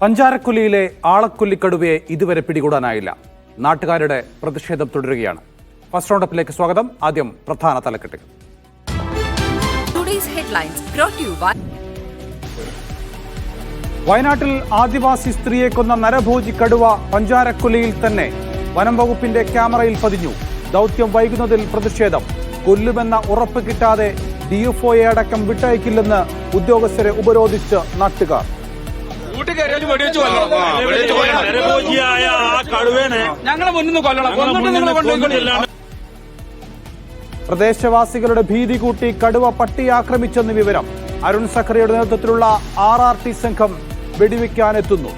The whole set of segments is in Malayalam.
പഞ്ചാരക്കൊല്ലിയിലെ ആളക്കൊല്ലിക്കടുവയെ ഇതുവരെ പിടികൂടാനായില്ല. നാട്ടുകാരുടെ പ്രതിഷേധം തുടരുകയാണ്. ഫസ്റ്റ് റൗണ്ടപ്പിലേക്ക് സ്വാഗതം. ആദ്യം പ്രധാന തലക്കെട്ടുകൾ. വയനാട്ടിൽ ആദിവാസി സ്ത്രീയെ കൊന്ന നരഭോജി കടുവ പഞ്ചാരക്കൊല്ലിയിൽ തന്നെ. വനം വകുപ്പിന്റെ ക്യാമറയിൽ പതിഞ്ഞു. ദൗത്യം വൈകുന്നതിൽ പ്രതിഷേധം. കൊല്ലുമെന്ന ഉറപ്പ് കിട്ടാതെ DFOയെ അടക്കം വിട്ടയക്കില്ലെന്ന് ഉദ്യോഗസ്ഥരെ ഉപരോധിച്ച് നാട്ടുകാർ. പ്രദേശവാസികളുടെ ഭീതി കൂട്ടി കടുവ പട്ടിയെ ആക്രമിച്ചെന്ന് വിവരം. അരുൺ സഖറിയുടെ നേതൃത്വത്തിലുള്ള RRT സംഘം വെടിവെക്കാനെത്തുന്നു.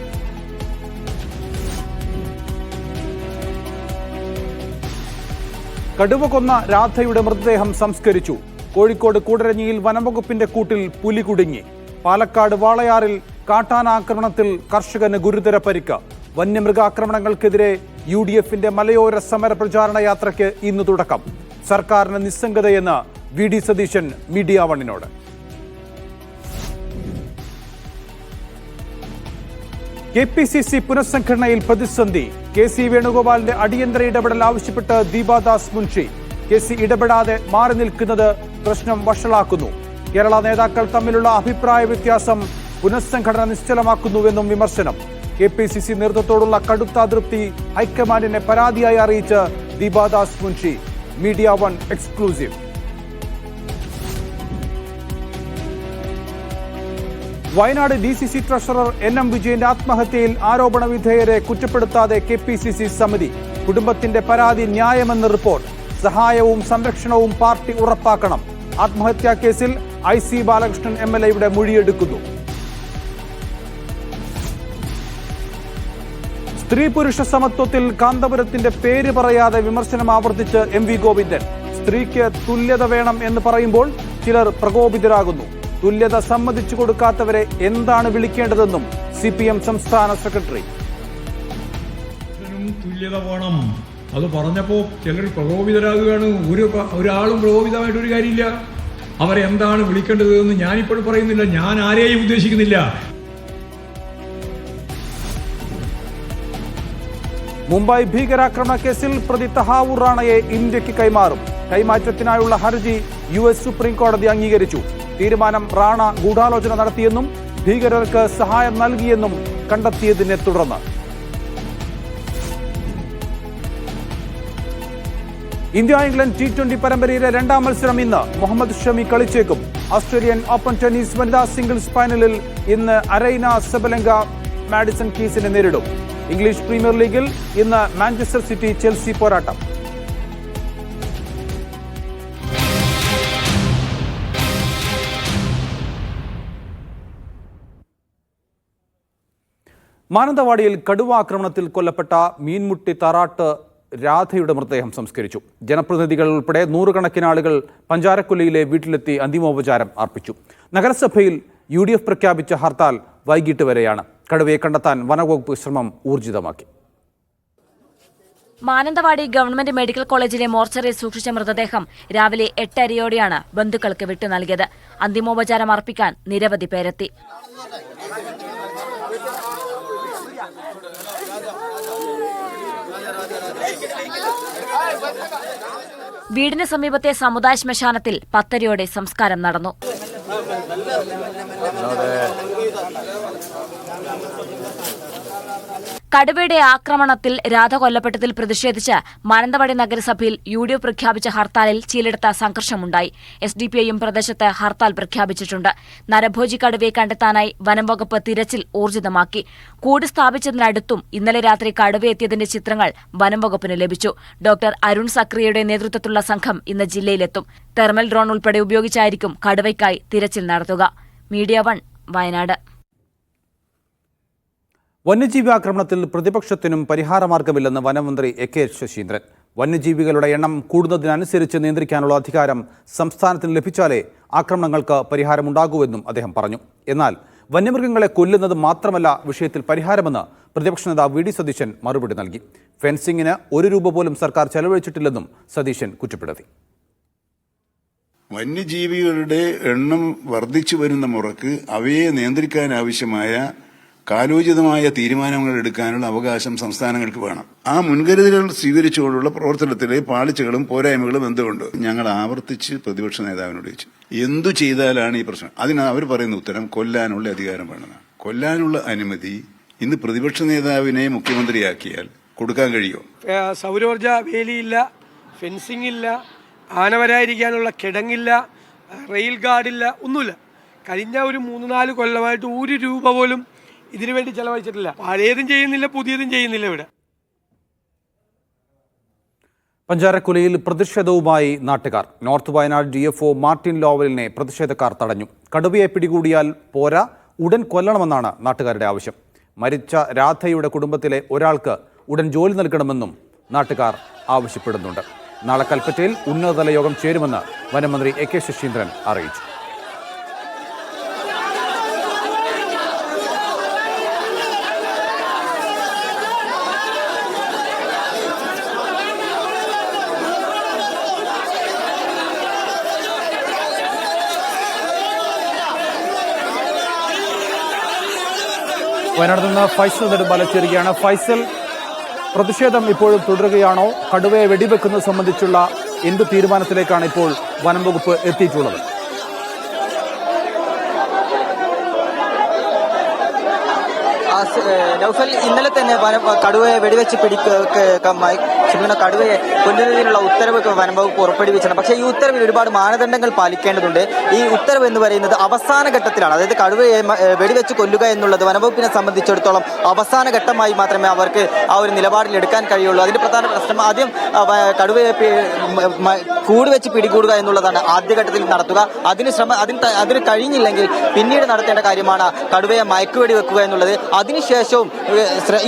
കടുവ കൊന്ന രാധയുടെ മൃതദേഹം സംസ്കരിച്ചു. കോഴിക്കോട് കൂടരഞ്ഞിയിൽ വനംവകുപ്പിന്റെ കൂട്ടിൽ പുലി കുടുങ്ങി. പാലക്കാട് വാളയാറിൽ കാട്ടാനാക്രമണത്തിൽ കർഷകന് ഗുരുതര പരിക്ക്. വന്യമൃഗാക്രമണങ്ങൾക്കെതിരെ UDFന്റെ മലയോര സമര പ്രചാരണ യാത്രയ്ക്ക് ഇന്ന് തുടക്കം. സർക്കാരിന് നിസ്സംഗതയെന്ന് VD സതീശൻ മീഡിയ വണ്ണിനോട്. KPCC പുനഃസംഘടനയിൽ പ്രതിസന്ധി. KC വേണുഗോപാലിന്റെ അടിയന്തര ഇടപെടൽ ആവശ്യപ്പെട്ട് ദീപാദാസ് മുൻഷി. KC ഇടപെടാതെ മാറി നിൽക്കുന്നത് പ്രശ്നം വഷളാക്കുന്നു. കേരള നേതാക്കൾ തമ്മിലുള്ള അഭിപ്രായ വ്യത്യാസം പുനഃസംഘടന നിശ്ചലമാക്കുന്നുവെന്നും വിമർശനം. KPCC നേതൃത്വത്തോടുള്ള കടുത്ത അതൃപ്തി ഹൈക്കമാൻഡിനെ പരാതിയായി അറിയിച്ച് Deepa Das Munshi. Media one exclusive. Wayanad DCC treasurer NM വിജയന്റെ ആത്മഹത്യയിൽ ആരോപണ വിധേയരെ കുറ്റപ്പെടുത്താതെ KPCC സമിതി. കുടുംബത്തിന്റെ പരാതി ന്യായമെന്ന് റിപ്പോർട്ട്. സഹായവും സംരക്ഷണവും പാർട്ടി ഉറപ്പാക്കണം. ആത്മഹത്യാ കേസിൽ IC ബാലകൃഷ്ണൻ MLA മൊഴിയെടുക്കുന്നു. സ്ത്രീ പുരുഷ സമത്വത്തിൽ കാന്തപുരത്തിന്റെ പേര് പറയാതെ വിമർശനം ആവർത്തിച്ച് MV ഗോവിന്ദൻ. സ്ത്രീക്ക് തുല്യത വേണം എന്ന് പറയുമ്പോൾ ചിലർ പ്രകോപിതരാകുന്നു. തുല്യത സമ്മതിച്ചു കൊടുക്കാത്തവരെ എന്താണ് വിളിക്കേണ്ടതെന്നും CPM സംസ്ഥാന സെക്രട്ടറി. തുല്യത വേണം അത് പറഞ്ഞപ്പോൾ ചിലർ പ്രകോപിതരാകുകയാണ്. ഒരാളും പ്രകോപിതമായിട്ടൊരു കാര്യമില്ല. അവരെ എന്താണ് വിളിക്കേണ്ടതെന്ന് ഞാനിപ്പോൾ പറയുന്നില്ല. ഞാൻ ആരെയും ഉദ്ദേശിക്കുന്നില്ല. മുംബൈ ഭീകരാക്രമണ കേസിൽ പ്രതി തഹാവൂർ റാണയെ ഇന്ത്യക്ക് കൈമാറും. കൈമാറ്റത്തിനായുള്ള ഹർജി US സുപ്രീം കോടതി അംഗീകരിച്ചു. തീരുമാനം റാണ ഗൂഢാലോചന നടത്തിയെന്നും ഭീകരർക്ക് സഹായം നൽകിയെന്നും കണ്ടെത്തിയതിനെ തുടർന്ന്. ഇന്ത്യ-ഇംഗ്ലണ്ട് T20 പരമ്പരയിലെ രണ്ടാം മത്സരം ഇന്ന്. മുഹമ്മദ് ഷമി കളിച്ചേക്കും. ഓസ്ട്രേലിയൻ ഓപ്പൺ ടെന്നീസ് വനിതാ സിംഗിൾസ് ഫൈനലിൽ ഇന്ന് അരൈന സബലങ്ക മാഡിസൺ കീസിനെ നേരിടും. ഇംഗ്ലീഷ് പ്രീമിയർ ലീഗിൽ ഇന്ന് മാഞ്ചസ്റ്റർ സിറ്റി ചെൽസി പോരാട്ടം. മാനന്തവാടിയിൽ കടുവ ആക്രമണത്തിൽ കൊല്ലപ്പെട്ട മീൻമുട്ടി തറാട്ട് രാധയുടെ മൃതദേഹം സംസ്കരിച്ചു. ജനപ്രതിനിധികൾ ഉൾപ്പെടെ നൂറുകണക്കിന് ആളുകൾ പഞ്ചാരക്കൊല്ലിയിലെ വീട്ടിലെത്തി അന്തിമോപചാരം അർപ്പിച്ചു. നഗരസഭയിൽ UDF പ്രഖ്യാപിച്ച ഹർത്താൽ വൈകിട്ട് വരെയാണ്. കടുവയെ കണ്ടെത്താൻ വനവകുപ്പ് ശ്രമം ഊർജിതമാക്കി. മാനന്തവാടി ഗവൺമെന്റ് മെഡിക്കൽ കോളേജിലെ മോർച്ചറിയിൽ സൂക്ഷിച്ച മൃതദേഹം രാവിലെ 8:30 ബന്ധുക്കൾക്ക് വിട്ടു നൽകിയത്. അന്തിമോപചാരം അർപ്പിക്കാൻ നിരവധി പേരെത്തി. വീടിന് സമീപത്തെ സമുദായ ശ്മശാനത്തിൽ 10:30 സംസ്കാരം നടന്നു. കടുവയുടെ ആക്രമണത്തിൽ രാധ കൊല്ലപ്പെട്ടതിൽ പ്രതിഷേധിച്ച് മാനന്തവാടി നഗരസഭയിൽ UDF പ്രഖ്യാപിച്ച ഹർത്താലിൽ ചിലയിടത്ത് സംഘർഷമുണ്ടായി. SDPIയും പ്രദേശത്ത് ഹർത്താൽ പ്രഖ്യാപിച്ചിട്ടുണ്ട്. നരഭോജി കടുവയെ കണ്ടെത്താനായി വനംവകുപ്പ് തിരച്ചിൽ ഊർജിതമാക്കി. കൂട് സ്ഥാപിച്ചതിനടുത്തും ഇന്നലെ രാത്രി കടുവയെത്തിയതിന്റെ ചിത്രങ്ങൾ വനംവകുപ്പിന് ലഭിച്ചു. ഡോക്ടർ അരുൺ സഖറിയുടെ നേതൃത്വത്തിലുള്ള സംഘം ഇന്ന് ജില്ലയിലെത്തും. തെർമൽ ഡ്രോൺ ഉൾപ്പെടെ ഉപയോഗിച്ചായിരിക്കും കടുവയ്ക്കായി തിരച്ചിൽ നടത്തുക. Media one, Wayanad. വന്യജീവി ആക്രമണത്തിൽ പ്രതിപക്ഷത്തിനും പരിഹാരമാർഗമില്ലെന്ന് വനമന്ത്രി AK ശശീന്ദ്രൻ. വന്യജീവികളുടെ എണ്ണം കൂടുന്നതിനനുസരിച്ച് നിയന്ത്രിക്കാനുള്ള അധികാരം സംസ്ഥാനത്തിന് ലഭിച്ചാലേ ആക്രമണങ്ങൾക്ക് പരിഹാരമുണ്ടാകൂവെന്നും അദ്ദേഹം പറഞ്ഞു. എന്നാൽ വന്യമൃഗങ്ങളെ കൊല്ലുന്നത് മാത്രമല്ല വിഷയത്തിൽ പരിഹാരമെന്ന് പ്രതിപക്ഷ നേതാവ് VD സതീശൻ മറുപടി നൽകി. ഫെൻസിംഗിന് ₹1 പോലും സർക്കാർ ചെലവഴിച്ചിട്ടില്ലെന്നും സതീശൻ കുറ്റപ്പെടുത്തി. വന്യജീവികളുടെ എണ്ണം വർദ്ധിച്ചു വരുന്ന മുറക്ക് അവയെ നിയന്ത്രിക്കാനാവശ്യമായ കാലോചിതമായ തീരുമാനങ്ങൾ എടുക്കാനുള്ള അവകാശം സംസ്ഥാനങ്ങൾക്ക് വേണം. ആ മുൻകരുതലുകൾ സ്വീകരിച്ചുകൊണ്ടുള്ള പ്രവർത്തനത്തിലെ പാളിച്ചകളും പോരായ്മകളും എന്തുകൊണ്ട് ഞങ്ങൾ ആവർത്തിച്ച് പ്രതിപക്ഷ നേതാവിനോട് ചോദിച്ചു, എന്തു ചെയ്താലാണ് ഈ പ്രശ്നം? അതിന് അവർ പറയുന്ന ഉത്തരം കൊല്ലാനുള്ള അധികാരം വേണമെന്നാണ്. കൊല്ലാനുള്ള അനുമതി ഇന്ന് പ്രതിപക്ഷ നേതാവിനെ മുഖ്യമന്ത്രിയാക്കിയാൽ കൊടുക്കാൻ കഴിയുമോ? സൗരോർജ വേലിയില്ല, ഫെൻസിംഗ് ഇല്ല, ആന വരാതിരിക്കാനുള്ള കിടങ്ങില്ല, റെയിൽ ഗാർഡില്ല, ഒന്നുമില്ല. കഴിഞ്ഞ ഒരു 3-4 കൊല്ലമായിട്ട് 1 രൂപ പോലും ഇതിനു വേണ്ടി ചെലവഴിച്ചിട്ടില്ല. പഴയതും ചെയ്യുന്നില്ല, പുതിയതും ചെയ്യുന്നില്ല. ഇവിടെ പഞ്ചാരക്കുലയിൽ പ്രതിഷേധവുമായി നാട്ടുകാർ. നോർത്ത് വയനാട് DFO മാർട്ടിൻ ലോവലിനെ പ്രതിഷേധക്കാർ തടഞ്ഞു. കടുവയെ പിടികൂടിയാൽ പോരാ, ഉടൻ കൊല്ലണമെന്നാണ് നാട്ടുകാരുടെ ആവശ്യം. മരിച്ച രാധയുടെ കുടുംബത്തിലെ ഒരാൾക്ക് ഉടൻ ജോലി നൽകണമെന്നും നാട്ടുകാർ ആവശ്യപ്പെടുന്നുണ്ട്. നാളെ കൽപ്പറ്റയിൽ ഉന്നതതല യോഗം ചേരുമെന്ന് വനമന്ത്രി AK ശശീന്ദ്രൻ അറിയിച്ചു. വയനാട് നിന്ന് ഫൈസൽ നെടുമ്പാല ചേരുകയാണ്. ഫൈസൽ, പ്രതിഷേധം ഇപ്പോഴും തുടരുകയാണോ? കടുവയെ വെടിവെക്കുന്നത് സംബന്ധിച്ചുള്ള എന്ത് തീരുമാനത്തിലേക്കാണ് ഇപ്പോൾ വനം വകുപ്പ് എത്തിയിട്ടുള്ളത്? നൗഫൽ, ഇന്നലെ തന്നെ കടുവയെ വെടിവെച്ച് കടുവയെ കൊല്ലുന്നതിനുള്ള ഉത്തരവ് വനംവകുപ്പ് പുറപ്പെടുവിച്ചിട്ടുണ്ട്. പക്ഷേ ഈ ഉത്തരവിൽ ഒരുപാട് മാനദണ്ഡങ്ങൾ പാലിക്കേണ്ടതുണ്ട്. ഈ ഉത്തരവ് എന്ന് പറയുന്നത് അവസാന ഘട്ടത്തിലാണ്. അതായത് കടുവയെ വെടിവെച്ച് കൊല്ലുക എന്നുള്ളത് വനംവകുപ്പിനെ സംബന്ധിച്ചിടത്തോളം അവസാന ഘട്ടമായി മാത്രമേ അവർക്ക് ആ ഒരു നിലപാടിൽ എടുക്കാൻ കഴിയുള്ളൂ. അതിന്റെ പ്രധാന പ്രശ്നം ആദ്യം കടുവയെ കൂട് വെച്ച് പിടികൂടുക എന്നുള്ളതാണ് ആദ്യഘട്ടത്തിൽ നടത്തുക. അതിന് കഴിഞ്ഞില്ലെങ്കിൽ പിന്നീട് നടത്തേണ്ട കാര്യമാണ് കടുവയെ മയക്കുവെടി വെക്കുക എന്നുള്ളത്. അതിനുശേഷവും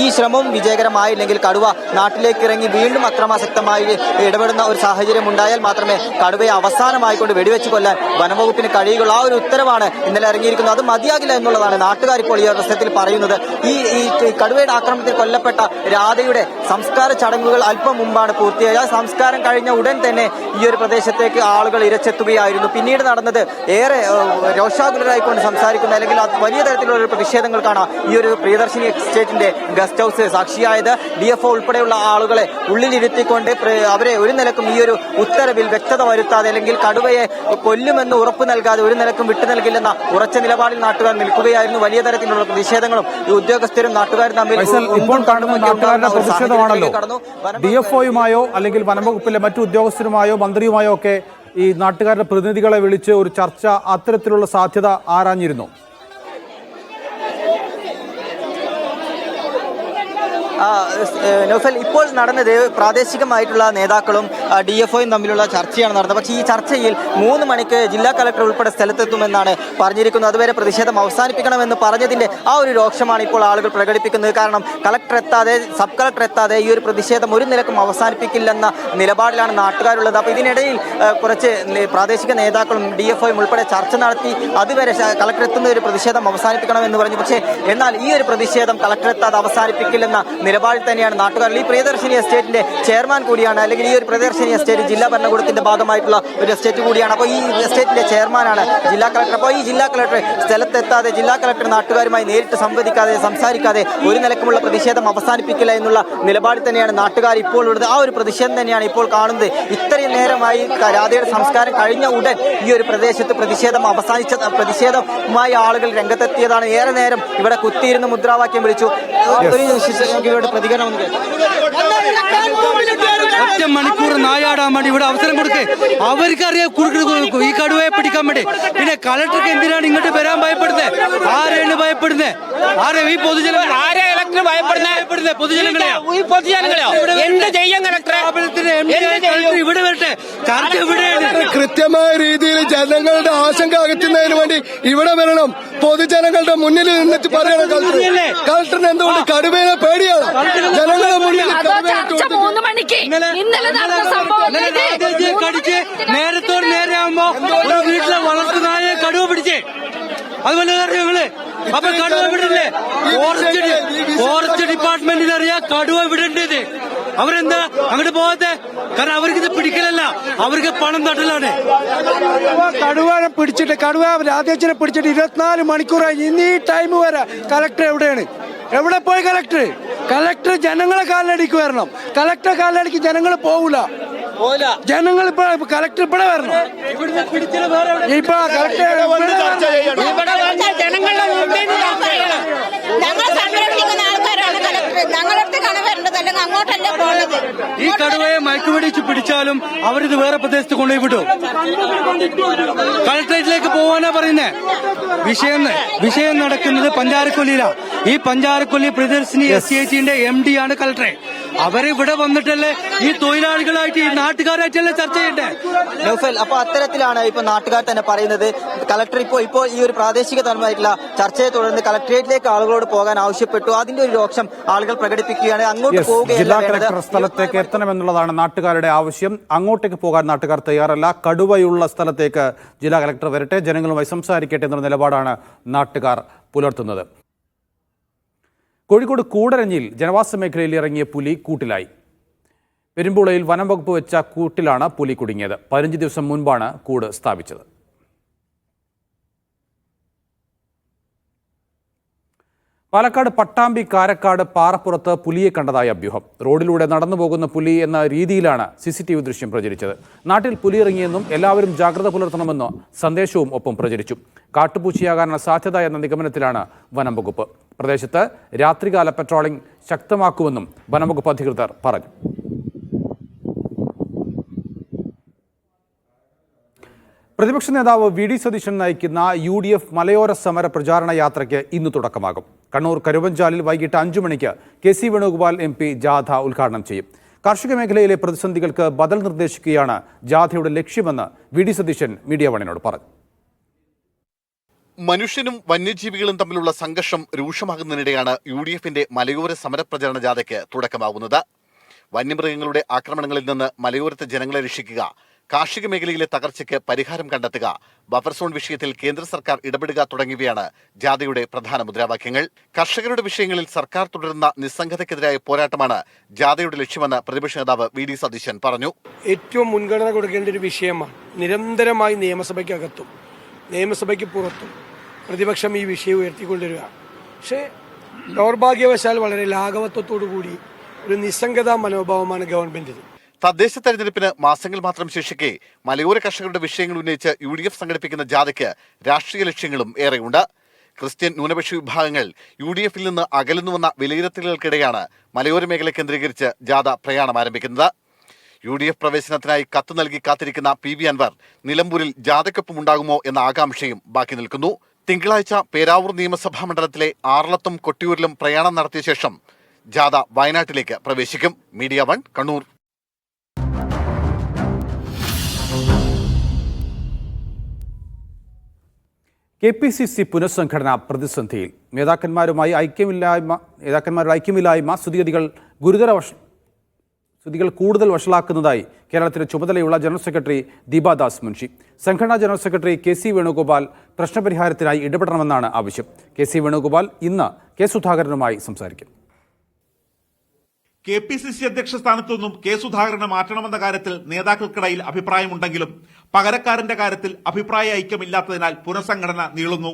ഈ ശ്രമവും വിജയകരമായില്ലെങ്കിൽ കടുവ നാട്ടിലേക്ക് ഇറങ്ങി വീണ്ടും അക്രമാസക്തമായി ഇടപെടുന്ന ഒരു സാഹചര്യം ഉണ്ടായാൽ മാത്രമേ കടുവയെ അവസാനമായിക്കൊണ്ട് വെടിവെച്ച് കൊല്ലാൻ വനംവകുപ്പിന് കഴിയുകയുള്ളൂ. ആ ഒരു ഉത്തരവാണ് ഇന്നലെ ഇറങ്ങിയിരിക്കുന്നത്. അത് മതിയാകില്ല എന്നുള്ളതാണ് നാട്ടുകാർ ഇപ്പോൾ ഈ അവസരത്തിൽ പറയുന്നത്. ഈ കടുവയുടെ ആക്രമണത്തിൽ കൊല്ലപ്പെട്ട രാധയുടെ സംസ്കാര ചടങ്ങുകൾ അല്പം മുമ്പാണ് പൂർത്തിയായത്. ആ സംസ്കാരം കഴിഞ്ഞ ഉടൻ തന്നെ ഈ ഒരു പ്രദേശത്തേക്ക് ആളുകൾ ഇരച്ചെത്തുകയായിരുന്നു. പിന്നീട് നടന്നത് ഏറെ രോഷാകുലരായിക്കൊണ്ട് സംസാരിക്കുന്ന അല്ലെങ്കിൽ വലിയ തരത്തിലുള്ള പ്രതിഷേധങ്ങൾക്കാണ് ഈ ഒരു പ്രിയദർശിനി എസ്റ്റേറ്റിന്റെ ഗസ്റ്റ് ഹൌസ് സാക്ഷിയായത്. DFO ഉൾപ്പെടെയുള്ള ആളുകളെ ഉള്ളിലിരുത്തിക്കൊണ്ട് അവരെ ഒരു നിലക്കും ഈ ഒരു ഉത്തരവിൽ വ്യക്തത വരുത്താതെ അല്ലെങ്കിൽ കടുവയെ കൊല്ലുമെന്ന് ഉറപ്പ് നൽകാതെ ഒരു നിലക്കും വിട്ടു നൽകില്ലെന്ന ഉറച്ച നിലപാടിൽ നാട്ടുകാർ നിൽക്കുകയായിരുന്നു. വലിയ തരത്തിലുള്ള പ്രതിഷേധങ്ങളും ഈ ഉദ്യോഗസ്ഥരും നാട്ടുകാരും തമ്മിൽ ഇപ്പോൾ കാണുന്ന നാട്ടുകാരുടെ പ്രതിഷേധമാണല്ലോ. DFOയുമായോ അല്ലെങ്കിൽ വനംവകുപ്പിലെ മറ്റു ഉദ്യോഗസ്ഥരുമായോ മന്ത്രിയുമായോ ഒക്കെ ഈ നാട്ടുകാരുടെ പ്രതിനിധികളെ വിളിച്ച് ഒരു ചർച്ച അത്തരത്തിലുള്ള സാധ്യത ആരാഞ്ഞിരുന്നു? നൗഫൽ, ഇപ്പോൾ നടന്നത് പ്രാദേശികമായിട്ടുള്ള നേതാക്കളും DFOയും തമ്മിലുള്ള ചർച്ചയാണ് നടന്നത്. പക്ഷേ ഈ ചർച്ചയിൽ 3 മണിക്ക് ജില്ലാ കളക്ടർ ഉൾപ്പെടെ സ്ഥലത്തെത്തുമെന്നാണ് പറഞ്ഞിരിക്കുന്നത്. അതുവരെ പ്രതിഷേധം അവസാനിപ്പിക്കണമെന്ന് പറഞ്ഞതിന്റെ ആ ഒരു രോക്ഷമാണ് ഇപ്പോൾ ആളുകൾ പ്രകടിപ്പിക്കുന്നത്. കാരണം കളക്ടർ എത്താതെ, സബ് കളക്ടർ എത്താതെ ഈ ഒരു പ്രതിഷേധം ഒരു നിലക്കും അവസാനിപ്പിക്കില്ലെന്ന നിലപാടിലാണ് നാട്ടുകാരുള്ളത്. അപ്പോൾ ഇതിനിടയിൽ കുറച്ച് പ്രാദേശിക നേതാക്കളും DFOയും ഉൾപ്പെടെ ചർച്ച നടത്തി അതുവരെ കളക്ടർ എത്തുന്ന ഒരു പ്രതിഷേധം അവസാനിപ്പിക്കണമെന്ന് പറഞ്ഞു. പക്ഷേ എന്നാൽ ഈ ഒരു പ്രതിഷേധം കളക്ടർ എത്താതെ അവസാനിപ്പിക്കില്ലെന്ന നിലപാടിൽ തന്നെയാണ് നാട്ടുകാർ. ഈ പ്രിയദർശിനി എസ്റ്റേറ്റിന്റെ ചെയർമാൻ കൂടിയാണ്, അല്ലെങ്കിൽ ഈ ഒരു പ്രിയദർശിനി എസ്റ്റേറ്റ് ജില്ലാ ഭരണകൂടത്തിന്റെ ഭാഗമായിട്ടുള്ള ഒരു എസ്റ്റേറ്റ് കൂടിയാണ്. അപ്പോൾ ഈ എസ്റ്റേറ്റിന്റെ ചെയർമാനാണ് ജില്ലാ കളക്ടർ. അപ്പോൾ ഈ ജില്ലാ കളക്ടർ സ്ഥലത്തെത്താതെ, ജില്ലാ കളക്ടർ നാട്ടുകാരുമായി നേരിട്ട് സംസാരിക്കാതെ ഒരു നിലക്കുമുള്ള പ്രതിഷേധം അവസാനിപ്പിക്കില്ല എന്നുള്ള നിലപാടിൽ തന്നെയാണ് നാട്ടുകാർ ഇപ്പോൾ ഉള്ളത്. ആ ഒരു പ്രതിഷേധം തന്നെയാണ് ഇപ്പോൾ കാണുന്നത്. ഇത്രയും നേരമായി രാധയുടെ സംസ്കാരം കഴിഞ്ഞ ഉടൻ ഈ ഒരു പ്രദേശത്ത് പ്രതിഷേധവുമായി ആളുകൾ രംഗത്തെത്തിയതാണ്. ഏറെ നേരം ഇവിടെ കുത്തിയിരുന്ന് മുദ്രാവാക്യം വിളിച്ചു. പ്രതികരണം ഒറ്റ മണിക്കൂർ നായാടാൻ വേണ്ടി ഇവിടെ അവസരം കൊടുക്കേ. അവർക്കറിയാം ഈ കടുവയെ പിടിക്കാൻ വേണ്ടി. പിന്നെ കളക്ടർക്ക് എന്തിനാണ് ഇങ്ങോട്ട് വരാൻ ഭയപ്പെടുന്നത്? ആരെയാണ് ഭയപ്പെടുന്നത്? ആരെ? ഈ പൊതുജനങ്ങൾ. ആരെ കളക്ടർ ഭയപ്പെടുന്നത്? പൊതുജനങ്ങളെയോ? ഇവിടെ വരട്ടെ. ചർച്ച ഇവിടെയാണ്. കൃത്യമായ രീതിയിൽ ജനങ്ങളുടെ ആശങ്ക അകറ്റുന്നതിന് വേണ്ടി ഇവിടെ വരണം. പൊതുജനങ്ങളുടെ മുന്നിൽ നിന്നിട്ട് പറയണം കളക്ടറിന് എന്തുകൊണ്ട് കടുവയെ പേടിയാണ്. ജനങ്ങളുടെ മുന്നിൽ കടിച്ച് നേരത്തോട് നേരെ ആകുമ്പോ ഒരു വീട്ടിലെ വളർത്തുനായെ കടുവ പിടിച്ചേ. അതുപോലെ അറിയാങ്ങള്. അപ്പൊ കടുവ വിടണ്ടേ? ഫോറസ്റ്റ് ഡിപ്പാർട്ട്മെന്റിന് അറിയാം കടുവ വിടേണ്ടത്. അവരെന്താ അങ്ങോട്ട് പോകാത്തെ? കാരണം അവർക്ക് ഇത് പിടിക്കലല്ല, അവർക്ക് പണം തട്ടലാണ്. കടുവനെ പിടിച്ചിട്ട് രാധേച്ചനെ പിടിച്ചിട്ട് 24 മണിക്കൂറായി. ഇന്ന് ഈ ടൈം വരെ കലക്ടർ എവിടെയാണ്? എവിടെ പോയി കലക്ടർ? കലക്ടർ ജനങ്ങളെ കാലിലടിക്ക് വരണം. കലക്ടർ കാലിലടിക്ക് ജനങ്ങൾ പോകൂല. ജനങ്ങൾ ഇപ്പൊ കലക്ടർ ഇവിടെ വരണം. ഇപ്പൊ കലക്ടർ ജനങ്ങളുടെ മുമ്പിൽ ഞങ്ങൾ സംരക്ഷിക്കുന്ന ആൾക്കാരാണ് കലക്ടർ. ഞങ്ങളടുത്തേക്കാണ് വരേണ്ടത്, അല്ലെങ്കിൽ അങ്ങോട്ടല്ലേ പോകുന്നത്. ഈ കടുവയെ മയക്കുപിടിച്ച് പിടിച്ചാലും അവരിത് വേറെ പ്രദേശത്ത് കൊണ്ടുപോയി വിടും. കളക്ടറേറ്റിലേക്ക് പോകാനാ പറയുന്നേ. വിഷയം നടക്കുന്നത് പഞ്ചാരക്കൊല്ലിയിലാണ്. ഈ പഞ്ചാരക്കൊല്ലി പ്രിയദർശിനി SCHന്റെ MD ആണ് കളക്ടറെ. അവരിവിടെ വന്നിട്ടല്ലേ ഈ തൊഴിലാളികളായിട്ട് ഈ നാട്ടുകാരായിട്ടല്ലേ ചർച്ച ചെയ്യണ്ടേ? നൗഫൽ, അപ്പൊ അത്തരത്തിലാണ് ഇപ്പൊ നാട്ടുകാർ തന്നെ പറയുന്നത്. കളക്ടർ ഇപ്പോൾ ഈ ഒരു പ്രാദേശിക തലമായിട്ടുള്ള ചർച്ചയെ തുടർന്ന് കളക്ടറേറ്റിലേക്ക് ആളുകളോട് പോകാൻ ആവശ്യപ്പെട്ടു. അതിന്റെ ഒരു രോക്ഷം ആളുകൾ പ്രകടിപ്പിക്കുകയാണ്. അങ്ങോട്ട് ജില്ലാ കളക്ടർ സ്ഥലത്തേക്ക് എത്തണമെന്നുള്ളതാണ് നാട്ടുകാരുടെ ആവശ്യം. അങ്ങോട്ടേക്ക് പോകാൻ നാട്ടുകാർ തയ്യാറല്ല. കടുവയുള്ള സ്ഥലത്തേക്ക് ജില്ലാ കളക്ടർ വരട്ടെ, ജനങ്ങളുമായി സംസാരിക്കട്ടെ എന്നുള്ള നിലപാടാണ് നാട്ടുകാർ പുലർത്തുന്നത്. കോഴിക്കോട് കൂടരഞ്ഞിൽ ജനവാസ മേഖലയിൽ ഇറങ്ങിയ പുലി കൂട്ടിലായി. പെരുമ്പുളയിൽ വനം വകുപ്പ് വെച്ച കൂട്ടിലാണ് പുലി കുടുങ്ങിയത്. 15 ദിവസം മുൻപാണ് കൂട് സ്ഥാപിച്ചത്. പാലക്കാട് പട്ടാമ്പി കാരക്കാട് പാറപ്പുറത്ത് പുലിയെ കണ്ടതായി അഭ്യൂഹം. റോഡിലൂടെ നടന്നു പോകുന്ന പുലി എന്ന രീതിയിലാണ് CCTV ദൃശ്യം പ്രചരിച്ചത്. നാട്ടിൽ പുലി ഇറങ്ങിയെന്നും എല്ലാവരും ജാഗ്രത പുലർത്തണമെന്നും സന്ദേശവും ഒപ്പം പ്രചരിച്ചു. കാട്ടുപൂച്ചയാകാനുള്ള സാധ്യത എന്ന നിഗമനത്തിലാണ് വനം വകുപ്പ്. പ്രദേശത്ത് രാത്രികാല പെട്രോളിംഗ് ശക്തമാക്കുമെന്നും വനംവകുപ്പ് അധികൃതർ പറഞ്ഞു. പ്രതിപക്ഷ നേതാവ് VD സതീശൻ നയിക്കുന്ന UDF മലയോര സമര പ്രചാരണ യാത്രയ്ക്ക് ഇന്ന് തുടക്കമാകും. കണ്ണൂർ കരുവഞ്ചാലിൽ വൈകിട്ട് 5 മണിക്ക് KC വേണുഗോപാൽ MP ജാഥ ഉദ്ഘാടനം ചെയ്യും. കാർഷിക മേഖലയിലെ പ്രതിസന്ധികൾക്ക് ബദൽ നിർദ്ദേശിക്കുകയാണ് ജാഥയുടെ ലക്ഷ്യമെന്ന് VD സതീശൻ മീഡിയ വണിനോട് പറഞ്ഞു. മനുഷ്യനും വന്യജീവികളും തമ്മിലുള്ള സംഘർഷം രൂക്ഷമാകുന്നതിനിടെയാണ് UDFന്റെ മലയോര സമരപ്രചരണ ജാഥയ്ക്ക് തുടക്കമാകുന്നത്. വന്യമൃഗങ്ങളുടെ ആക്രമണങ്ങളിൽ നിന്ന് മലയോരത്തെ ജനങ്ങളെ രക്ഷിക്കുക, കാർഷിക മേഖലയിലെ തകർച്ചയ്ക്ക് പരിഹാരം കണ്ടെത്തുക, ബഫർ സോൺ വിഷയത്തിൽ കേന്ദ്ര സർക്കാർ ഇടപെടുക തുടങ്ങിയവയാണ് ജാഥയുടെ പ്രധാന മുദ്രാവാക്യങ്ങൾ. കർഷകരുടെ വിഷയങ്ങളിൽ സർക്കാർ തുടരുന്ന നിസ്സംഗതയ്ക്കെതിരായ പോരാട്ടമാണ് ജാഥയുടെ ലക്ഷ്യമെന്ന് പ്രതിപക്ഷ നേതാവ് VD സതീശൻ പറഞ്ഞു. ഏറ്റവും മുൻഗണന കൊടുക്കേണ്ട ഒരു വിഷയമാണ്. നിരന്തരമായി നിയമസഭയ്ക്കകത്തും നിയമസഭയ്ക്ക് പുറത്തും പ്രതിപക്ഷം ഈ വിഷയം ഉയർത്തിക്കൊണ്ടിരിക്കുക. പക്ഷേ ദൗർഭാഗ്യവശാൽ വളരെ ലാഘവത്വത്തോടു കൂടി ഒരു നിസ്സംഗതാ മനോഭാവമാണ് ഗവൺമെന്റിന്. തദ്ദേശ തെരഞ്ഞെടുപ്പിന് മാസങ്ങൾ മാത്രം ശേഷിക്കെ മലയോര കർഷകരുടെ വിഷയങ്ങൾ ഉന്നയിച്ച് UDF സംഘടിപ്പിക്കുന്ന ജാഥയ്ക്ക് രാഷ്ട്രീയ ലക്ഷ്യങ്ങളും ഏറെയുണ്ട്. ക്രിസ്ത്യൻ ന്യൂനപക്ഷ വിഭാഗങ്ങൾ UDFൽ നിന്ന് അകലുന്നുവെന്ന വിലയിരുത്തലുകൾക്കിടെയാണ് മലയോര മേഖല കേന്ദ്രീകരിച്ച് ജാഥ പ്രയാണം ആരംഭിക്കുന്നത്. UDF പ്രവേശനത്തിനായി കത്ത് നൽകി കാത്തിരിക്കുന്ന PV അൻവർ നിലമ്പൂരിൽ ജാഥയ്ക്കൊപ്പമുണ്ടാകുമോ എന്ന ആകാംക്ഷയും ബാക്കി നിൽക്കുന്നു. തിങ്കളാഴ്ച പേരാവൂർ നിയമസഭാ മണ്ഡലത്തിലെ ആറളത്തും കൊട്ടിയൂരിലും പ്രയാണം നടത്തിയ ശേഷം ജാഥ വയനാട്ടിലേക്ക് പ്രവേശിക്കും. മീഡിയ 1 കണ്ണൂർ. KPCC പുനഃസംഘടന പ്രതിസന്ധിയിൽ. നേതാക്കന്മാരുടെ ഐക്യമില്ലായ്മ സ്ഥിതികൾ കൂടുതൽ വഷളാക്കുന്നതായി കേരളത്തിന് ചുമതലയുള്ള ജനറൽ സെക്രട്ടറി ദീപാദാസ് മുൻഷി. സംഘടനാ ജനറൽ സെക്രട്ടറി KC വേണുഗോപാൽ പ്രശ്നപരിഹാരത്തിനായി ഇടപെടണമെന്നാണ് ആവശ്യം. KC വേണുഗോപാൽ ഇന്ന് K സുധാകരനുമായി സംസാരിക്കും. KPCC അധ്യക്ഷ സ്ഥാനത്തു നിന്നും K സുധാകരനെ മാറ്റണമെന്ന കാര്യത്തിൽ നേതാക്കൾക്കിടയിൽ അഭിപ്രായമുണ്ടെങ്കിലും പകരക്കാരന്റെ കാര്യത്തിൽ അഭിപ്രായ ഐക്യമില്ലാത്തതിനാൽ പുനഃസംഘടന നീളുന്നു.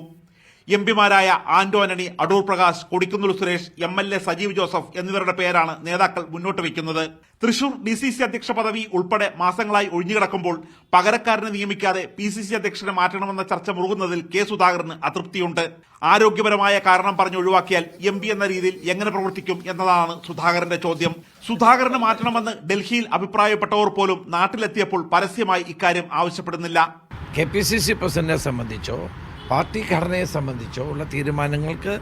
എംപിമാരായ ആന്റോ ആന്റണി, അടൂർ പ്രകാശ്, കൊടിക്കുന്നിൽ സുരേഷ്, MLA സജീവ് ജോസഫ് എന്നിവരുടെ പേരാണ് നേതാക്കൾ മുന്നോട്ട് വയ്ക്കുന്നത്. തൃശൂർ DCC അധ്യക്ഷ പദവി ഉൾപ്പെടെ മാസങ്ങളായി ഒഴിഞ്ഞുകിടക്കുമ്പോൾ പകരക്കാരനെ നിയമിക്കാതെ PCC അധ്യക്ഷനെ മാറ്റണമെന്ന ചർച്ച മുറുകുന്നതിൽ K സുധാകരന് അതൃപ്തിയുണ്ട്. ആരോഗ്യപരമായ കാരണം പറഞ്ഞ് ഒഴിവാക്കിയാൽ MP എന്ന രീതിയിൽ എങ്ങനെ പ്രവർത്തിക്കും എന്നതാണ് സുധാകരന്റെ ചോദ്യം. സുധാകരനെ മാറ്റണമെന്ന് ഡൽഹിയിൽ അഭിപ്രായപ്പെട്ടവർ പോലും നാട്ടിലെത്തിയപ്പോൾ പരസ്യമായി ഇക്കാര്യം ആവശ്യപ്പെടുന്നില്ല. KPCC പ്രസിഡന്റിനെ സംബന്ധിച്ചോ പാർട്ടി ഘടനയെ സംബന്ധിച്ചോ ഉള്ള തീരുമാനങ്ങൾക്ക്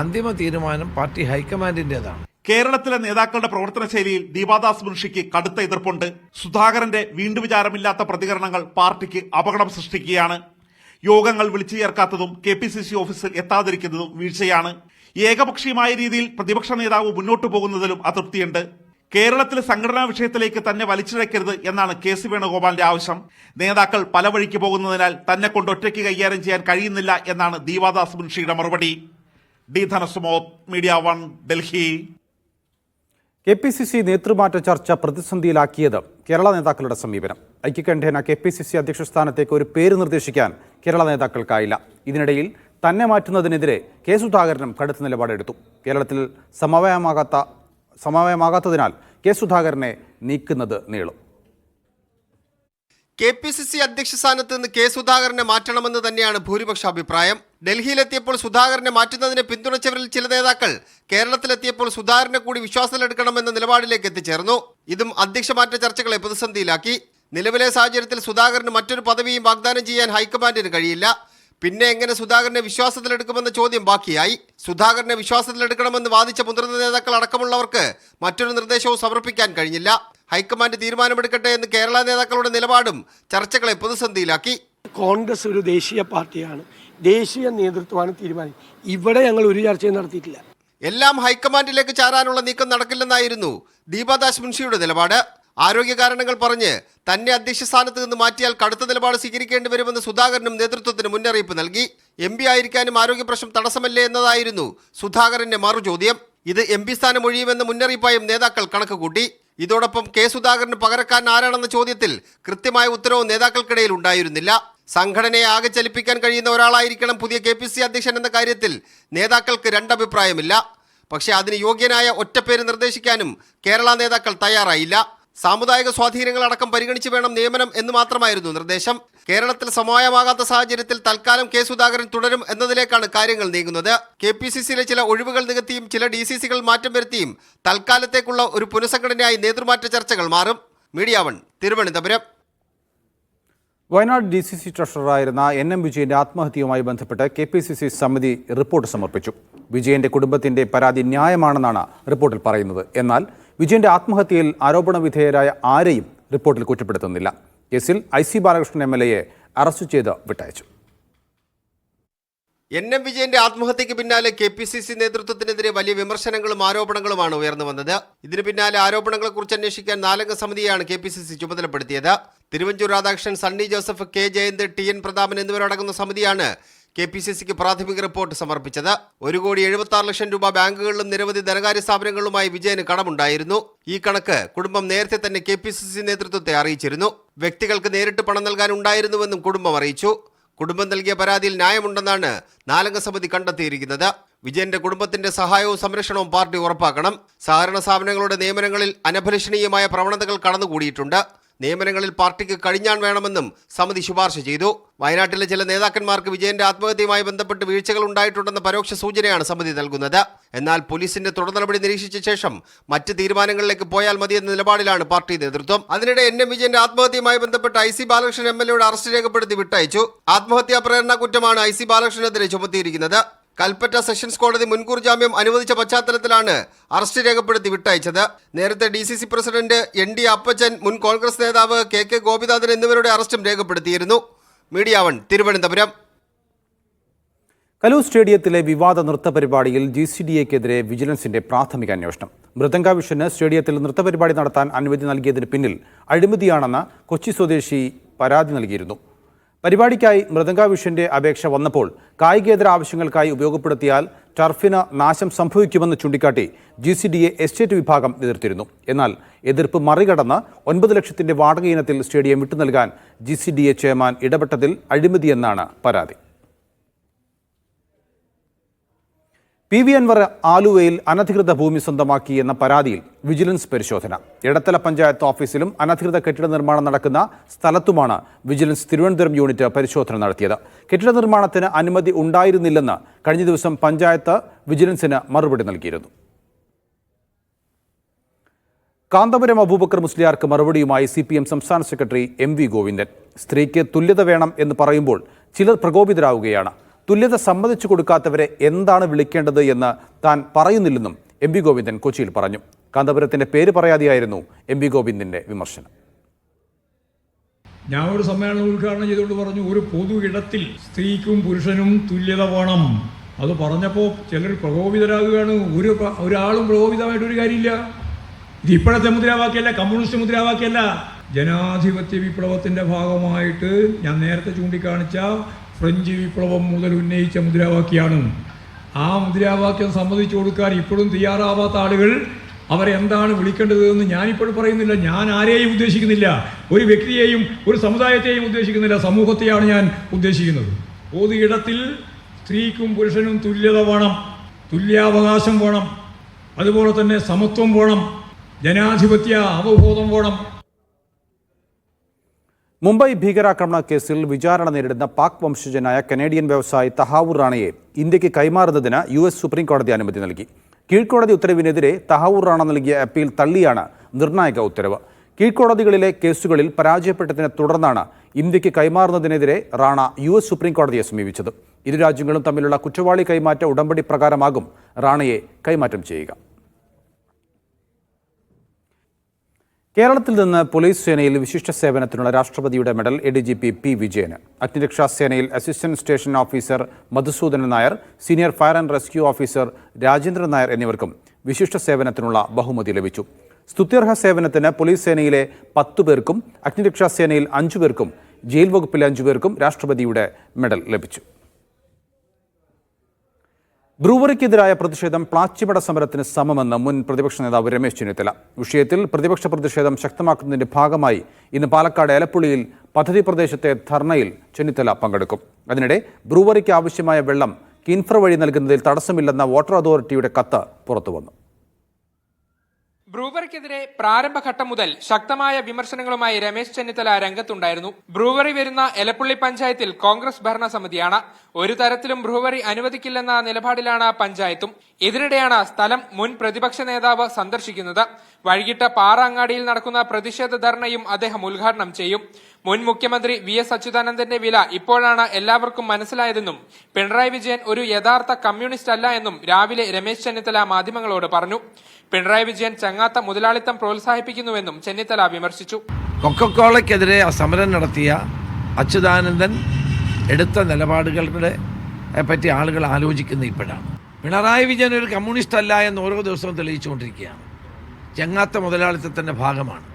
അന്തിമ തീരുമാനം പാർട്ടി ഹൈക്കമാൻഡിന്റേതാണ്. കേരളത്തിലെ നേതാക്കളുടെ പ്രവർത്തന ശൈലിയിൽ ദീപാദാസ് മുൻഷിക്ക് കടുത്ത എതിർപ്പുണ്ട്. സുധാകരന്റെ വീണ്ടും വിചാരമില്ലാത്ത പ്രതികരണങ്ങൾ പാർട്ടിക്ക് അപകടം സൃഷ്ടിക്കുകയാണ്. യോഗങ്ങൾ വിളിച്ചു ചേർക്കാത്തതും KPCC ഓഫീസിൽ എത്താതിരിക്കുന്നതും വീഴ്ചയാണ്. ഏകപക്ഷീയമായ രീതിയിൽ പ്രതിപക്ഷ നേതാവ് മുന്നോട്ടു പോകുന്നതിലും അതൃപ്തിയുണ്ട്. കേരളത്തിലെ സംഘടനാ വിഷയത്തിലേക്ക് തന്നെ വലിച്ചിഴക്കരുത് എന്നാണ് KC വേണുഗോപാലിന്റെ ആവശ്യം. നേതാക്കൾ പല വഴിക്ക് പോകുന്നതിനാൽ തന്നെ കൊണ്ട് ഒറ്റയ്ക്ക് കൈകാര്യം ചെയ്യാൻ കഴിയുന്നില്ല എന്നാണ് ദീപാദാസ് മുൻഷിയുടെ മറുപടി. D ധനസുമോത്, media 1, Delhi. KPCC നേതൃമാറ്റ ചർച്ച പ്രതിസന്ധിയിലാക്കിയത് കേരള നേതാക്കളുടെ സമീപനം. ഐക്യകണ്ഠേന KPCC അധ്യക്ഷ സ്ഥാനത്തേക്ക് ഒരു പേര് നിർദ്ദേശിക്കാൻ കേരള നേതാക്കൾക്കായില്ല. ഇതിനിടയിൽ തന്നെ മാറ്റുന്നതിനെതിരെ കെ സുധാകരനും കടുത്ത നിലപാടെടുത്തു. കേരളത്തിൽ സമവായമാകാത്തതിനാൽ കെ സുധാകരനെ നീക്കുന്നത് നീളും. KPCC അധ്യക്ഷ സ്ഥാനത്ത് നിന്ന് കെ സുധാകരനെ മാറ്റണമെന്ന് തന്നെയാണ് ഭൂരിപക്ഷ അഭിപ്രായം. ഡൽഹിയിലെത്തിയപ്പോൾ സുധാകരനെ മാറ്റുന്നതിനെ പിന്തുണച്ചവരിൽ ചില നേതാക്കൾ കേരളത്തിലെത്തിയപ്പോൾ സുധാകരനെ കൂടി വിശ്വാസത്തിലെടുക്കണമെന്ന നിലപാടിലേക്ക് എത്തിച്ചേർന്നു. ഇതും അധ്യക്ഷമാറ്റ ചർച്ചകളെ പ്രതിസന്ധിയിലാക്കി. നിലവിലെ സാഹചര്യത്തിൽ സുധാകരന് മറ്റൊരു പദവിയും വാഗ്ദാനം ചെയ്യാൻ ഹൈക്കമാൻഡിന് കഴിയില്ല. പിന്നെ എങ്ങനെ സുധാകരനെ വിശ്വാസത്തിലെടുക്കുമെന്ന ചോദ്യം ബാക്കിയായി. സുധാകരനെ വിശ്വാസത്തിലെടുക്കണമെന്ന് വാദിച്ച മുതിർന്ന നേതാക്കൾ അടക്കമുള്ളവർക്ക് മറ്റൊരു നിർദ്ദേശവും സമർപ്പിക്കാൻ കഴിഞ്ഞില്ല. ഹൈക്കമാൻഡ് തീരുമാനമെടുക്കട്ടെ എന്ന് കേരള നേതാക്കളുടെ നിലപാടും ചർച്ചകളെ പ്രതിസന്ധിയിലാക്കി. കോൺഗ്രസ് ഒരു ദേശീയ പാർട്ടിയാണ്, ദേശീയ നേതൃത്വമാണ് തീരുമാനം. ഇവിടെ ഞങ്ങൾ ഒരു ചർച്ചയും നടത്തിയിട്ടില്ല. എല്ലാം ഹൈക്കമാൻഡിലേക്ക് ചാരാനുള്ള നീക്കം നടക്കില്ലെന്നായിരുന്നു ദീപാദാസ് മുൻഷിയുടെ നിലപാട്. ആരോഗ്യ കാരണങ്ങൾ പറഞ്ഞ് തന്നെ അധ്യക്ഷ സ്ഥാനത്ത് നിന്ന് മാറ്റിയാൽ കടുത്ത നിലപാട് സ്വീകരിക്കേണ്ടി വരുമെന്ന് സുധാകരനും നേതൃത്വത്തിന് മുന്നറിയിപ്പ് നൽകി. MP ആയിരിക്കാനും ആരോഗ്യ പ്രശ്നം തടസ്സമല്ലേ എന്നതായിരുന്നു സുധാകരന്റെ മറുചോദ്യം. ഇത് MP സ്ഥാനം ഒഴിയുമെന്ന മുന്നറിയിപ്പായും നേതാക്കൾ കണക്ക് കൂട്ടി. ഇതോടൊപ്പം കെ സുധാകരന് പകരക്കാരൻ ആരാണെന്ന ചോദ്യത്തിൽ കൃത്യമായ ഉത്തരവും നേതാക്കൾക്കിടയിൽ ഉണ്ടായിരുന്നില്ല. സംഘടനയെ ആകെ ചലിപ്പിക്കാൻ കഴിയുന്ന ഒരാളായിരിക്കണം പുതിയ KPCC അധ്യക്ഷൻ എന്ന കാര്യത്തിൽ നേതാക്കൾക്ക് രണ്ടഭിപ്രായമില്ല. പക്ഷേ അതിന് യോഗ്യനായ ഒറ്റപ്പേര് നിർദ്ദേശിക്കാനും കേരള നേതാക്കൾ തയ്യാറായില്ല. സാമുദായിക സ്വാധീനങ്ങൾ അടക്കം പരിഗണിച്ച് വേണം നിയമനം എന്ന് മാത്രമായിരുന്നു നിർദ്ദേശം. കേരളത്തിൽ സമവായമാകാത്ത സാഹചര്യത്തിൽ തൽക്കാലം കെ സുധാകരൻ തുടരും എന്നതിലേക്കാണ് കാര്യങ്ങൾ നീങ്ങുന്നത്. KPCCയിലെ ചില ഒഴിവുകൾ നികത്തിയും ചില DCCകൾ മാറ്റം വരുത്തിയും തൽക്കാലത്തേക്കുള്ള ഒരു പുനഃസംഘടനയായി നേതൃമാറ്റ ചർച്ചകൾ മാറും. Media 1 Thiruvananthapuram. Wayanad DCC ട്രഷററായിരുന്ന NM വിജയന്റെ ആത്മഹത്യയുമായി ബന്ധപ്പെട്ട് KPCC സമിതി റിപ്പോർട്ട് സമർപ്പിച്ചു. വിജയന്റെ കുടുംബത്തിന്റെ പരാതി ന്യായമാണെന്നാണ് റിപ്പോർട്ടിൽ പറയുന്നത്. എന്നാൽ വിജയന്റെ ആത്മഹത്യയിൽ ആരോപണ വിധേയരായ ആരെയും റിപ്പോർട്ടിൽ കുറ്റപ്പെടുത്തുന്നില്ല. കേസിൽ IC ബാലകൃഷ്ണൻ MLA അറസ്റ്റ് ചെയ്ത് വിട്ടയച്ചു. NM വിജയന്റെ ആത്മഹത്യയ്ക്ക് പിന്നാലെ KPCC നേതൃത്വത്തിനെതിരെ വലിയ വിമർശനങ്ങളും ആരോപണങ്ങളുമാണ് ഉയർന്നു വന്നത്. ഇതിന് പിന്നാലെ ആരോപണങ്ങളെക്കുറിച്ച് അന്വേഷിക്കാൻ 4 അംഗ സമിതിയാണ് KPCC ചുമതലപ്പെടുത്തിയത്. തിരുവഞ്ചൂർ രാധാകൃഷ്ണൻ, സണ്ണി ജോസഫ്, K ജയന്ത്, TN പ്രതാപൻ എന്നിവരടങ്ങുന്ന സമിതിയാണ് KPCCക്ക് പ്രാഥമിക റിപ്പോർട്ട് സമർപ്പിച്ചത്. 1,76,00,000 രൂപ ബാങ്കുകളിലും നിരവധി ധനകാര്യ സ്ഥാപനങ്ങളുമായി വിജയന് കടമുണ്ടായിരുന്നു. ഈ കണക്ക് കുടുംബം നേരത്തെ തന്നെ KPCC നേതൃത്വത്തെ അറിയിച്ചിരുന്നു. വ്യക്തികൾക്ക് നേരിട്ട് പണം നൽകാൻ ഉണ്ടായിരുന്നുവെന്നും കുടുംബം അറിയിച്ചു. കുടുംബം നൽകിയ പരാതിയിൽ ന്യായമുണ്ടെന്നാണ് 4 അംഗ സമിതി കണ്ടെത്തിയിരിക്കുന്നത്. വിജയന്റെ കുടുംബത്തിന്റെ സഹായവും സംരക്ഷണവും പാർട്ടി ഉറപ്പാക്കണം. സഹകരണ സ്ഥാപനങ്ങളുടെ നിയമനങ്ങളിൽ അനഭിലഷണീയമായ പ്രവണതകൾ കടന്നുകൂടിയിട്ടുണ്ട്. നിയമനങ്ങളിൽ പാർട്ടിക്ക് കടിഞ്ഞാൺ വേണമെന്നും സമിതി ശുപാർശ ചെയ്തു. വയനാട്ടിലെ ചില നേതാക്കന്മാർക്ക് വിജയന്റെ ആത്മഹത്യയുമായി ബന്ധപ്പെട്ട് വീഴ്ചകൾ ഉണ്ടായിട്ടുണ്ടെന്ന പരോക്ഷ സൂചനയാണ് സമിതി നൽകുന്നത്. എന്നാൽ പോലീസിന്റെ തുടർ നടപടി നിരീക്ഷിച്ച ശേഷം മറ്റ് തീരുമാനങ്ങളിലേക്ക് പോയാൽ മതിയെന്ന നിലപാടിലാണ് പാർട്ടി നേതൃത്വം. അതിനിടെ NM വിജയന്റെ ആത്മഹത്യയുമായി ബന്ധപ്പെട്ട് IC ബാലകൃഷ്ണൻ MLAയുടെ അറസ്റ്റ് രേഖപ്പെടുത്തി വിട്ടയച്ചു. ആത്മഹത്യാ പ്രേരണ കുറ്റമാണ് IC ബാലകൃഷ്ണനെതിരെ ചുമത്തിയിരിക്കുന്നത്. കൽപ്പറ്റ സെഷൻസ് കോടതി മുൻകൂർ ജാമ്യം അനുവദിച്ച പശ്ചാത്തലത്തിലാണ് അറസ്റ്റ് രേഖപ്പെടുത്തി വിട്ടയച്ചത്. നേരത്തെ DCC പ്രസിഡന്റ് ND അപ്പച്ചൻ, മുൻ കോൺഗ്രസ് നേതാവ് KK ഗോപിനാഥൻ എന്നിവരുടെ അറസ്റ്റും രേഖപ്പെടുത്തിയിരുന്നു. മീഡിയ 1 തിരുവനന്തപുരം. കലൂർ സ്റ്റേഡിയത്തിലെ വിവാദ നൃത്ത പരിപാടിയിൽ GCDAക്കെതിരെ വിജിലൻസിന്റെ പ്രാഥമിക അന്വേഷണം. മൃദംഗാവിഷന് സ്റ്റേഡിയത്തിൽ നൃത്തപരിപാടി നടത്താൻ അനുമതി നൽകിയതിന് പിന്നിൽ അഴിമതിയാണെന്ന് കൊച്ചി സ്വദേശി പരാതി നൽകിയിരുന്നു. പരിപാടിക്കായി മൃദംഗാവിഷന്റെ അപേക്ഷ വന്നപ്പോൾ കായികേതര ആവശ്യങ്ങൾക്കായി ഉപയോഗപ്പെടുത്തിയാൽ ടർഫിന് നാശം സംഭവിക്കുമെന്ന് ചൂണ്ടിക്കാട്ടി GCDA എസ്റ്റേറ്റ് വിഭാഗം എതിർത്തിരുന്നു. എന്നാൽ എതിർപ്പ് മറികടന്ന് 9 ലക്ഷത്തിന്റെ വാടക ഇനത്തിൽ സ്റ്റേഡിയം വിട്ടു നൽകാൻ GCDA ചെയർമാൻ ഇടപെട്ടതിൽ അഴിമതിയെന്നാണ് പരാതി. PV അൻവർ ആലുവയിൽ അനധികൃത ഭൂമി സ്വന്തമാക്കി എന്ന പരാതിയിൽ വിജിലൻസ് പരിശോധന. എടത്തല പഞ്ചായത്ത് ഓഫീസിലും അനധികൃത കെട്ടിട നിർമ്മാണം നടക്കുന്ന സ്ഥലത്തുമാണ് വിജിലൻസ് തിരുവനന്തപുരം യൂണിറ്റ് പരിശോധന നടത്തിയത്. കെട്ടിട നിർമ്മാണത്തിന് അനുമതി ഉണ്ടായിരുന്നില്ലെന്ന് കഴിഞ്ഞ ദിവസം പഞ്ചായത്ത് വിജിലൻസിന് മറുപടി നൽകിയിരുന്നു. കാന്തപുരം അബൂബക്കർ മുസ്ലിയാർക്ക് മറുപടിയുമായി CPM സംസ്ഥാന സെക്രട്ടറി MV ഗോവിന്ദൻ. സ്ത്രീക്ക് തുല്യത വേണം എന്ന് പറയുമ്പോൾ ചിലർ പ്രകോപിതരാവുകയാണ്. തുല്യത സമ്മതിച്ചു കൊടുക്കാത്തവരെ എന്താണ് വിളിക്കേണ്ടത് എന്ന് താൻ പറയുന്നില്ലെന്നും MV ഗോവിന്ദൻ കൊച്ചിയിൽ പറഞ്ഞു. കാന്തപുരത്തിന്റെ പേര് പറയാതെയായിരുന്നു MV ഗോവിന്ദന്റെ വിമർശനം. ഞാൻ ഒരു സമ്മേളനം ഉദ്ഘാടനം ചെയ്തുകൊണ്ട് പറഞ്ഞു, ഒരു പൊതു ഇടത്തിൽ സ്ത്രീക്കും പുരുഷനും തുല്യത വേണം. അത് പറഞ്ഞപ്പോൾ ചിലർ പ്രകോപിതരാകുകയാണ്. ഒരാളും പ്രകോപിതമായിട്ടൊരു കാര്യമില്ല. ഇത് ഇപ്പോഴത്തെ മുദ്രാവാക്യമല്ല, കമ്മ്യൂണിസ്റ്റ് മുദ്രാവാക്യമല്ല. ജനാധിപത്യ വിപ്ലവത്തിന്റെ ഭാഗമായിട്ട് ഞാൻ നേരത്തെ ചൂണ്ടിക്കാണിച്ച ഫ്രഞ്ച് വിപ്ലവം മുതൽ ഉന്നയിച്ച മുദ്രാവാക്യമാണ്. ആ മുദ്രാവാക്യം സമ്മതിച്ചു കൊടുക്കാൻ ഇപ്പോഴും തയ്യാറാവാത്ത ആളുകൾ അവരെ എന്താണ് വിളിക്കേണ്ടതെന്ന് ഞാനിപ്പോൾ പറയുന്നില്ല. ഞാൻ ആരെയും ഉദ്ദേശിക്കുന്നില്ല, ഒരു വ്യക്തിയെയും ഒരു സമുദായത്തെയും ഉദ്ദേശിക്കുന്നില്ല, സമൂഹത്തെയാണ് ഞാൻ ഉദ്ദേശിക്കുന്നത്. പൊതു ഇടത്തിൽ സ്ത്രീക്കും പുരുഷനും തുല്യത വേണം, തുല്യാവകാശം വേണം, അതുപോലെ തന്നെ സമത്വം വേണം, ജനാധിപത്യ അവബോധം വേണം. മുംബൈ ഭീകരാക്രമണ കേസിൽ വിചാരണ നേരിടുന്ന പാക് വംശജനായ കനേഡിയൻ വ്യവസായി തഹാവൂർ റാണയെ ഇന്ത്യക്ക് കൈമാറുന്നതിന് US സുപ്രീം കോടതി അനുമതി നൽകി. കീഴ്ക്കോടതി ഉത്തരവിനെതിരെ തഹാവൂർ റാണ നൽകിയ അപ്പീൽ തള്ളിയാണ് നിർണായക ഉത്തരവ്. കീഴ്ക്കോടതികളിലെ കേസുകളിൽ പരാജയപ്പെട്ടതിനെ തുടർന്നാണ് ഇന്ത്യക്ക് കൈമാറുന്നതിനെതിരെ റാണ US സുപ്രീം കോടതിയെ സമീപിച്ചത്. ഇരു രാജ്യങ്ങളും തമ്മിലുള്ള കുറ്റവാളി കൈമാറ്റ ഉടമ്പടി പ്രകാരമാകും റാണയെ കൈമാറ്റം ചെയ്യുക. കേരളത്തിൽ നിന്ന് പോലീസ് സേനയിൽ വിശിഷ്ട സേവനത്തിനുള്ള രാഷ്ട്രപതിയുടെ മെഡൽ ADGP P. വിജയന്. അഗ്നിരക്ഷാ സേനയിൽ assistant station officer Madhusoodanan Nair, senior fire and rescue officer Rajendran Nair എന്നിവർക്കും വിശിഷ്ട സേവനത്തിനുള്ള ബഹുമതി ലഭിച്ചു. സ്തുത്യർഹ സേവനത്തിന് പോലീസ് സേനയിലെ 10 പേർക്കും അഗ്നിരക്ഷാ സേനയിൽ 5 പേർക്കും ജയിൽ വകുപ്പിലെ 5 പേർക്കും രാഷ്ട്രപതിയുടെ മെഡൽ ലഭിച്ചു. ബ്രൂവറിക്കെതിരായ പ്രതിഷേധം പ്ലാച്ചിമട സമരത്തിന് സമമെന്ന് മുൻ പ്രതിപക്ഷ നേതാവ് രമേശ് ചെന്നിത്തല. വിഷയത്തിൽ പ്രതിപക്ഷ പ്രതിഷേധം ശക്തമാക്കുന്നതിന്റെ ഭാഗമായി ഇന്ന് പാലക്കാട് എലപ്പുള്ളിയിൽ പദ്ധതി പ്രദേശത്തെ ധർണയിൽ ചെന്നിത്തല പങ്കെടുക്കും. അതിനിടെ ബ്രൂവറിക്ക് ആവശ്യമായ വെള്ളം കിൻഫ്ര വഴി നൽകുന്നതിൽ തടസ്സമില്ലെന്ന വാട്ടർ അതോറിറ്റിയുടെ കത്ത് പുറത്തുവന്നു. ബ്രൂവറിക്കെതിരെ പ്രാരംഭഘട്ടം മുതൽ ശക്തമായ വിമർശനങ്ങളുമായി രമേശ് ചെന്നിത്തല രംഗത്തുണ്ടായിരുന്നു. ബ്രൂവറി വരുന്ന എലപ്പുള്ളി പഞ്ചായത്തിൽ കോൺഗ്രസ് ഭരണസമിതിയാണ്. ഒരു തരത്തിലും ബ്രൂവറി അനുവദിക്കില്ലെന്ന നിലപാടിലാണ് പഞ്ചായത്തും. ഇതിനിടെയാണ് സ്ഥലം മുൻ പ്രതിപക്ഷ നേതാവ് സന്ദർശിക്കുന്നത്. വൈകിട്ട് പാറങ്ങാടിയിൽ നടക്കുന്ന പ്രതിഷേധ ധർണയും അദ്ദേഹം ഉദ്ഘാടനം ചെയ്യും. മുൻ മുഖ്യമന്ത്രി VS അച്യുതാനന്ദന്റെ വില ഇപ്പോഴാണ് എല്ലാവർക്കും മനസ്സിലായതെന്നും പിണറായി വിജയൻ ഒരു യഥാർത്ഥ കമ്മ്യൂണിസ്റ്റ് അല്ല എന്നും രാവിലെ രമേശ് ചെന്നിത്തല മാധ്യമങ്ങളോട് പറഞ്ഞു. പിണറായി വിജയൻ ചങ്ങാത്ത മുതലാളിത്തം പ്രോത്സാഹിപ്പിക്കുന്നുവെന്നും ചെന്നിത്തല വിമർശിച്ചു. കൊക്കക്കോളയ്ക്കെതിരെ സമരം നടത്തിയ അച്യുതാനന്ദൻ എടുത്ത നിലപാടുകളുടെ പറ്റി ആളുകൾ ആലോചിക്കുന്ന ഇപ്പോഴാണ്. പിണറായി വിജയൻ ഒരു കമ്മ്യൂണിസ്റ്റ് അല്ല എന്ന് ഓരോ ദിവസവും തെളിയിച്ചുകൊണ്ടിരിക്കുകയാണ്. ചങ്ങാത്ത മുതലാളിത്തത്തിന്റെ ഭാഗമാണ്.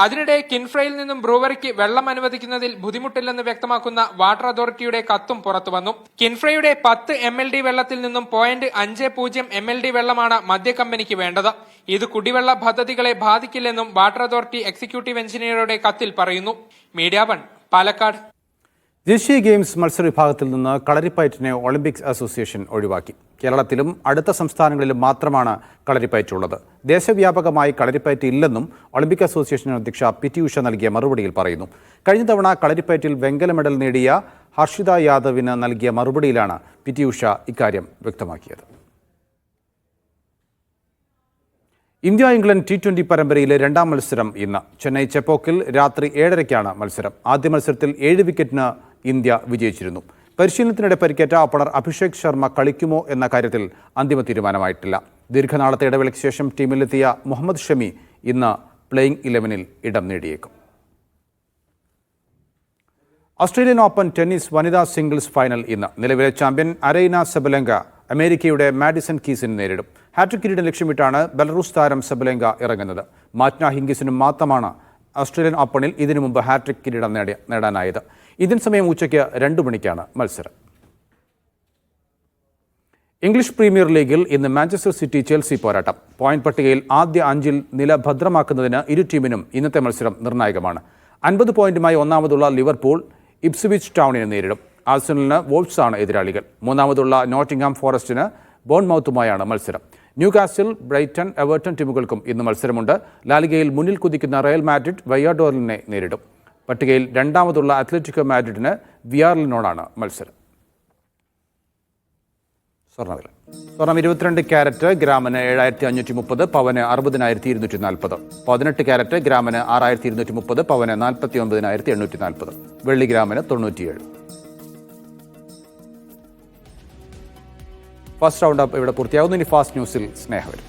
അതിനിടെ കിൻഫ്രയിൽ നിന്നും ബ്രൂവറിക്ക് വെള്ളം അനുവദിക്കുന്നതിൽ ബുദ്ധിമുട്ടില്ലെന്ന് വ്യക്തമാക്കുന്ന വാട്ടർ അതോറിറ്റിയുടെ കത്തും പുറത്തുവന്നു. കിൻഫ്രയുടെ 10 MLD വെള്ളത്തിൽ നിന്നും 0.50 MLD വെള്ളമാണ് മദ്യ കമ്പനിക്ക് വേണ്ടത്. ഇത് കുടിവെള്ള പദ്ധതികളെ ബാധിക്കില്ലെന്നും വാട്ടർ അതോറിറ്റി എക്സിക്യൂട്ടീവ് എഞ്ചിനീയറുടെ കത്തിൽ പറയുന്നു. മീഡിയ 1 പാലക്കാട്. ദേശീയ ഗെയിംസ് മത്സര വിഭാഗത്തിൽ നിന്ന് കളരിപ്പയറ്റിനെ ഒളിമ്പിക്സ് അസോസിയേഷൻ ഒഴിവാക്കി. കേരളത്തിലും അടുത്ത സംസ്ഥാനങ്ങളിലും മാത്രമാണ് കളരിപ്പയറ്റുള്ളത്. ദേശവ്യാപകമായി കളരിപ്പയറ്റ് ഇല്ലെന്നും ഒളിമ്പിക് അസോസിയേഷൻ അധ്യക്ഷ PT ഉഷ നൽകിയ മറുപടിയിൽ പറയുന്നു. കഴിഞ്ഞ തവണ കളരിപ്പയറ്റിൽ വെങ്കല മെഡൽ നേടിയ ഹർഷിത യാദവിന് നൽകിയ മറുപടിയിലാണ് PT ഉഷ ഇക്കാര്യം വ്യക്തമാക്കിയത്. ഇന്ത്യ-ഇംഗ്ലണ്ട് T20 പരമ്പരയിലെ രണ്ടാം മത്സരം ഇന്ന്. ചെന്നൈ ചെപ്പോക്കിൽ രാത്രി 7:30 മത്സരം. ആദ്യ മത്സരത്തിൽ 7 വിക്കറ്റിന് ഇന്ത്യ വിജയിച്ചിരുന്നു. പരിശീലനത്തിനിടെ പരിക്കേറ്റ ഓപ്പണർ അഭിഷേക് ശർമ്മ കളിക്കുമോ എന്ന കാര്യത്തിൽ അന്തിമ തീരുമാനമായിട്ടില്ല. ദീർഘനാളത്തെ ഇടവേളയ്ക്ക് ശേഷം ടീമിലെത്തിയ മുഹമ്മദ് ഷമി ഇന്ന് പ്ലേയിംഗ് 11-ൽ ഇടം നേടിയേക്കും. ഓസ്ട്രേലിയൻ ഓപ്പൺ ടെന്നീസ് വനിതാ സിംഗിൾസ് ഫൈനൽ ഇന്ന്. നിലവിലെ ചാമ്പ്യൻ അരൈന സെബലെങ്ക അമേരിക്കയുടെ മാഡിസൺ കീസിനെ നേരിടും. ഹാട്രിക് കിരീടം ലക്ഷ്യമിട്ടാണ് ബെലറൂസ് താരം സെബലെങ്ക ഇറങ്ങുന്നത്. മാറ്റ്ന ഹിംഗിസിനും മാത്രമാണ് ഓസ്ട്രേലിയൻ ഓപ്പണിൽ ഇതിനു മുമ്പ് ഹാട്രിക് കിരീടം നേടാനായത്. ഇന്ത്യൻ സമയം ഉച്ചയ്ക്ക് 2 മണിക്കാണ് മത്സരം. ഇംഗ്ലീഷ് പ്രീമിയർ ലീഗിൽ ഇന്ന് മാഞ്ചസ്റ്റർ സിറ്റി ചെൽസി പോരാട്ടം. പോയിന്റ് പട്ടികയിൽ ആദ്യ 5-ൽ നില ഭദ്രമാക്കുന്നതിന് ഇരു ടീമിനും ഇന്നത്തെ മത്സരം നിർണായകമാണ്. 50 പോയിന്റുമായി ഒന്നാമതുള്ള ലിവർപൂൾ ഇപ്സ്വിച്ച് ടൗണിനെ നേരിടും. ആഴ്സണലിന് വോൾഫ്സാണ് എതിരാളികൾ. മൂന്നാമതുള്ള നോട്ടിംഗ്ഹാം ഫോറസ്റ്റിന് ബോൺമൌത്തുമായാണ് മത്സരം. ന്യൂകാസിൽ, ബ്രൈറ്റൺ, എവർട്ടൺ ടീമുകൾക്കും ഇന്ന് മത്സരമുണ്ട്. ലാലിഗയിൽ മുന്നിൽ കുതിക്കുന്ന റയൽ മാഡ്രിഡ് വയ്യാഡോറിനെ നേരിടും. പട്ടികയിൽ രണ്ടാമതുള്ള അത്ലറ്റിക്കോ മാഡ്രിഡിന് വിയാറിലിനോടാണ് മത്സരം. സ്വർണ്ണവില. സ്വർണം 22 ക്യാരറ്റ് ഗ്രാമിന് 7530, പവന് 60240. 18 ക്യാരറ്റ് ഗ്രാമിന് 6230, പവന് 49840. വെള്ളി ഗ്രാമിന് 97. ഫസ്റ്റ് റൗണ്ട് അപ്പ് ഇവിടെ പൂർത്തിയാകുന്നു. ഇനി ഫാസ്റ്റ് ന്യൂസിൽ സ്നേഹം വരും.